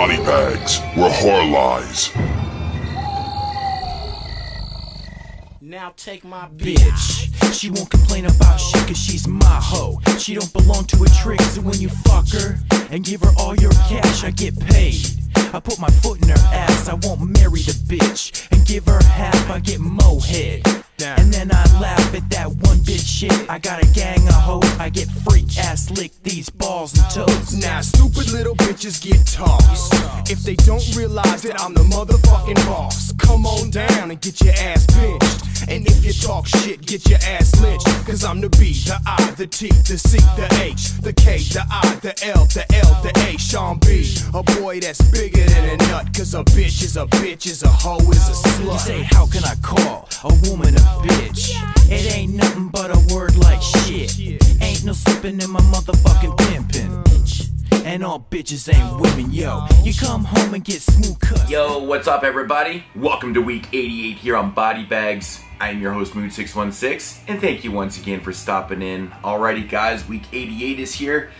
Body bags, where horror lies. Now take my bitch. She won't complain about shit cause she's my hoe. She don't belong to a trick, so when you fuck her and give her all your cash, I get paid. I put my foot in her ass, I won't marry the bitch and give her half, I get mo head. And then I laugh at that one bitch shit. I got a gang of hoes, I get freak ass lick these balls and toes. Now stupid little bitches get tossed if they don't realize that I'm the motherfucking boss. Come on down and get your ass pinched. And if you talk shit, get your ass lynched. Cause I'm the B, the I, the T, the C, the H, the K, the I, the L, the L, the A, Sean B. A boy that's bigger than a nut. Cause a bitch is a bitch, is a hoe, is a slut. You say, how can I call a woman a bitch? It ain't nothing but a word like shit. Ain't no slipping in my motherfucking pimpin'. And all bitches ain't women, yo. You come home and get smooth cuts. Yo, what's up everybody? Welcome to week 88 here on Body Bags. I'm your host Moodz616, and thank you once again for stopping in. Alrighty guys, week 88 is here.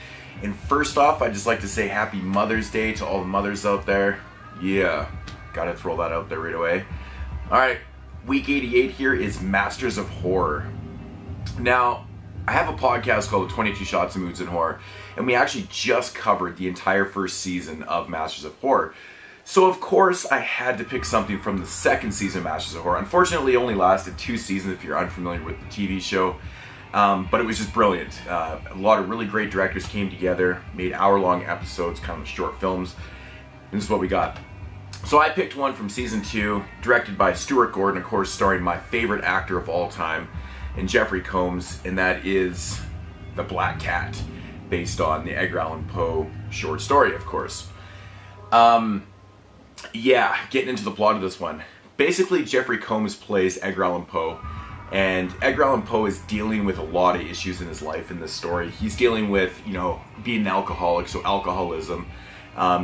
And first off, I'd just like to say happy Mother's Day to all the mothers out there. Yeah, gotta throw that out there right away. Alright, week 88 here is Masters of Horror. Now, I have a podcast called 22 Shots of Moods in Horror, and we actually just covered the entire first season of Masters of Horror. So of course I had to pick something from the second season of Masters of Horror. Unfortunately, it only lasted 2 seasons if you're unfamiliar with the TV show, but it was just brilliant. A lot of really great directors came together, made hour-long episodes, kind of short films, and this is what we got. So I picked one from season 2, directed by Stuart Gordon, of course starring my favorite actor of all time, and Jeffrey Combs, and that is The Black Cat, based on the Edgar Allan Poe short story, of course. Yeah, getting into the plot of this one. Basically, Jeffrey Combs plays Edgar Allan Poe, and Edgar Allan Poe is dealing with a lot of issues in his life in this story. He's dealing with, you know, being an alcoholic, so alcoholism.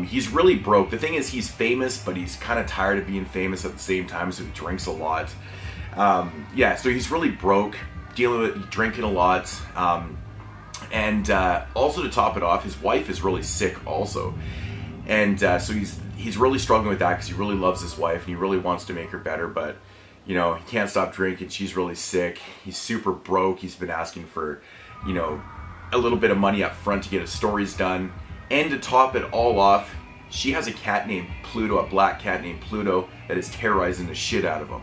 He's really broke. The thing is, he's famous, but he's kind of tired of being famous at the same time, so he drinks a lot. Yeah, so he's really broke, dealing with drinking a lot, and also to top it off, his wife is really sick also, and so he's really struggling with that because he really loves his wife and he really wants to make her better, but you know, he can't stop drinking. She's really sick. He's super broke. He's been asking for, you know, a little bit of money up front to get his stories done, and to top it all off, she has a cat named Pluto, a black cat named Pluto that is terrorizing the shit out of him.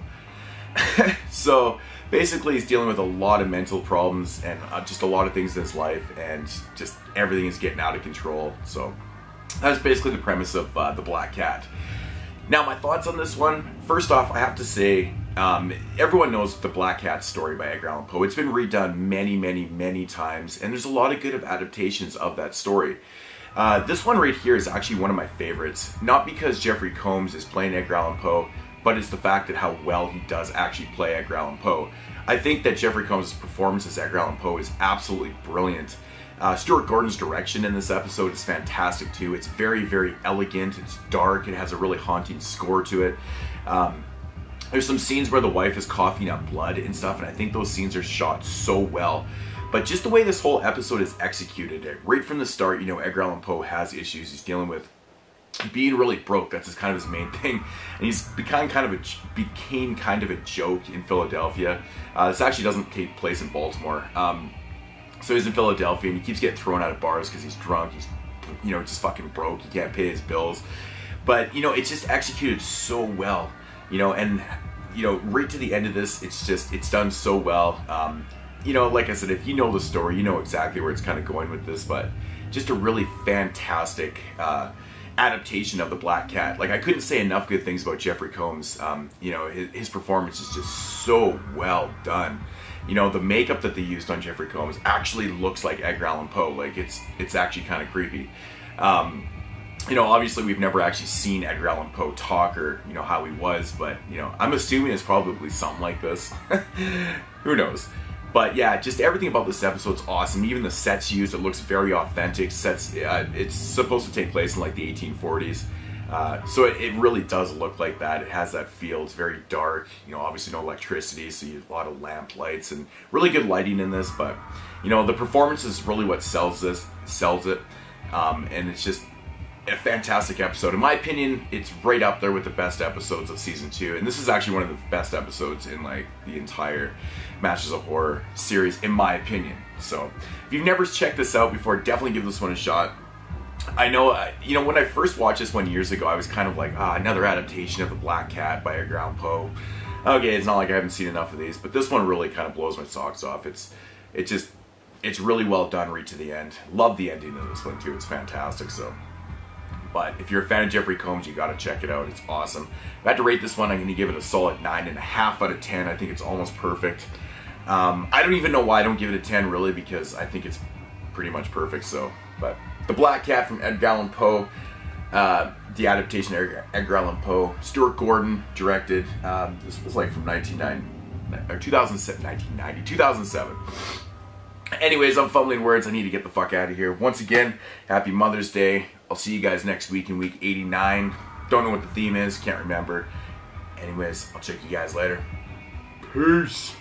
So basically he's dealing with a lot of mental problems and just a lot of things in his life, and just everything is getting out of control. So that's basically the premise of The Black Cat. Now my thoughts on this one. First off, I have to say, everyone knows The Black Cat story by Edgar Allan Poe. It's been redone many times, and there's a lot of good adaptations of that story. This one right here is actually one of my favorites, not because Jeffrey Combs is playing Edgar Allan Poe, but it's the fact that how well he does actually play Edgar Allan Poe. I think that Jeffrey Combs' performance as Edgar Allan Poe is absolutely brilliant. Stuart Gordon's direction in this episode is fantastic too. It's very elegant, it's dark, it has a really haunting score to it. There's some scenes where the wife is coughing up blood and stuff, and I think those scenes are shot so well. But just the way this whole episode is executed, right from the start, you know, Edgar Allan Poe has issues. He's dealing with being really broke. That's kind of his main thing, and he's became kind of a joke in Philadelphia. This actually doesn't take place in Baltimore. So he's in Philadelphia, and he keeps getting thrown out of bars because he's drunk. He's, you know, just fucking broke. He can't pay his bills. But you know, it's just executed so well. You know, and you know, right to the end of this, it's done so well. You know, like I said, if you know the story, you know exactly where it's kind of going with this. But just a really fantastic adaptation of The Black Cat. Like, I couldn't say enough good things about Jeffrey Combs. You know, his performance is just so well done. You know, the makeup that they used on Jeffrey Combs actually looks like Edgar Allan Poe. Like, it's actually kind of creepy. You know, obviously we've never actually seen Edgar Allan Poe talk, or, you know, how he was, but, you know, I'm assuming it's probably something like this. Who knows? But yeah, just everything about this episode's awesome. Even the sets used, it looks very authentic. Sets, it's supposed to take place in like the 1840s. So it really does look like that. It has that feel. It's very dark. You know, obviously no electricity, so you have a lot of lamp lights and really good lighting in this. But you know, the performance is really what sells it. And it's just a fantastic episode. In my opinion, it's right up there with the best episodes of season 2, and this is actually one of the best episodes in like the entire Masters of Horror series, in my opinion. So if you've never checked this out before, definitely give this one a shot. I know, you know, when I first watched this one years ago, I was kind of like, another adaptation of The Black Cat by Edgar Allan Poe. Okay, it's not like I haven't seen enough of these, but this one really kind of blows my socks off. It's really well done right to the end. Love the ending of this one too. It's fantastic. So, but if you're a fan of Jeffrey Combs, you got to check it out. It's awesome. If I had to rate this one, I'm going to give it a solid 9.5 out of 10. I think it's almost perfect. I don't even know why I don't give it a 10 really, because I think it's pretty much perfect. So, but The Black Cat from Edgar Allan Poe, the adaptation of Edgar Allan Poe, Stuart Gordon directed. This was like from 2007. Anyways, I'm fumbling words. I need to get the fuck out of here. Once again, happy Mother's Day. I'll see you guys next week in week 89. Don't know what the theme is, can't remember. Anyways, I'll check you guys later. Peace.